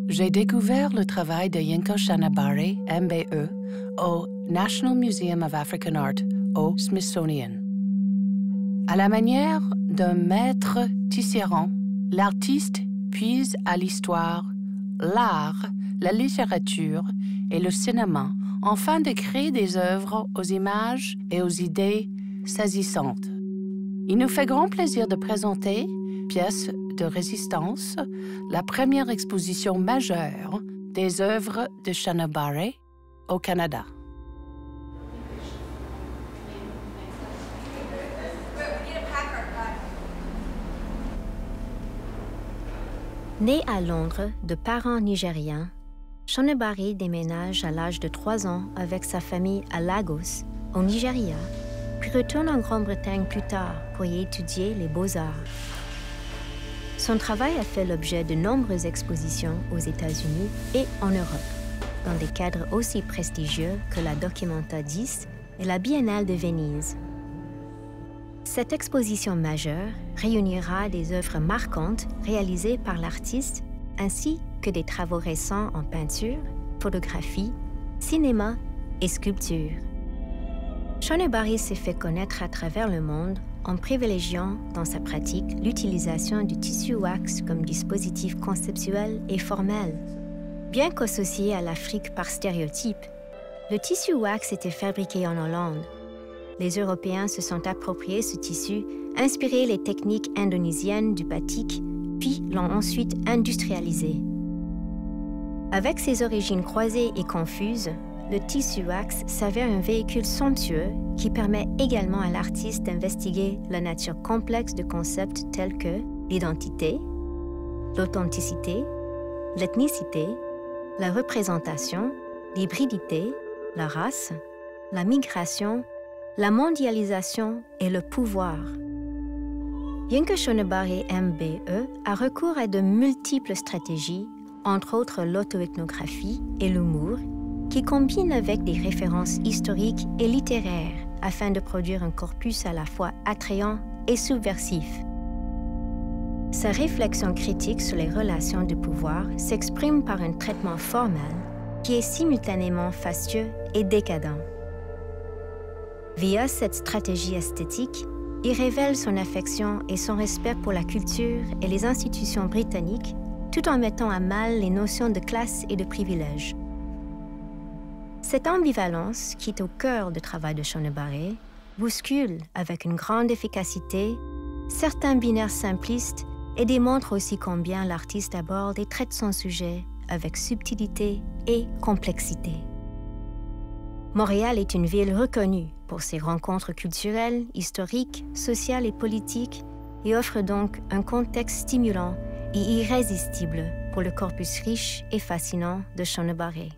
J'ai découvert le travail de Yinka Shanabarry, MBE, au National Museum of African Art, au Smithsonian. À la manière d'un maître tisserand, l'artiste puise à l'histoire, l'art, la littérature et le cinéma afin de créer des œuvres aux images et aux idées saisissantes. Il nous fait grand plaisir de présenter Pièces de résistance, la première exposition majeure des œuvres de Shanabarry au Canada. Né à Londres de parents nigériens, Shanabarry déménage à l'âge de 3 ans avec sa famille à Lagos, au Nigeria, puis retourne en Grande-Bretagne plus tard pour y étudier les beaux-arts. Son travail a fait l'objet de nombreuses expositions aux États-Unis et en Europe, dans des cadres aussi prestigieux que la Documenta 10 et la Biennale de Venise. Cette exposition majeure réunira des œuvres marquantes réalisées par l'artiste ainsi que des travaux récents en peinture, photographie, cinéma et sculpture. Shanabarry s'est fait connaître à travers le monde en privilégiant dans sa pratique l'utilisation du tissu wax comme dispositif conceptuel et formel. Bien qu'associé à l'Afrique par stéréotype, le tissu wax était fabriqué en Hollande. Les Européens se sont appropriés ce tissu, inspiré les techniques indonésiennes du batik, puis l'ont ensuite industrialisé. Avec ses origines croisées et confuses, le tissu wax s'avère un véhicule somptueux qui permet également à l'artiste d'investiguer la nature complexe de concepts tels que l'identité, l'authenticité, l'ethnicité, la représentation, l'hybridité, la race, la migration, la mondialisation et le pouvoir. Yinka Shanabarry MBE a recours à de multiples stratégies, entre autres l'auto-ethnographie et l'humour, qui combinent avec des références historiques et littéraires afin de produire un corpus à la fois attrayant et subversif. Sa réflexion critique sur les relations de pouvoir s'exprime par un traitement formel qui est simultanément fastueux et décadent. Via cette stratégie esthétique, il révèle son affection et son respect pour la culture et les institutions britanniques, tout en mettant à mal les notions de classe et de privilège. Cette ambivalence, qui est au cœur du travail de Shanabarry, bouscule avec une grande efficacité certains binaires simplistes et démontre aussi combien l'artiste aborde et traite son sujet avec subtilité et complexité. Montréal est une ville reconnue pour ses rencontres culturelles, historiques, sociales et politiques et offre donc un contexte stimulant et irrésistible pour le corpus riche et fascinant de Shanabarry.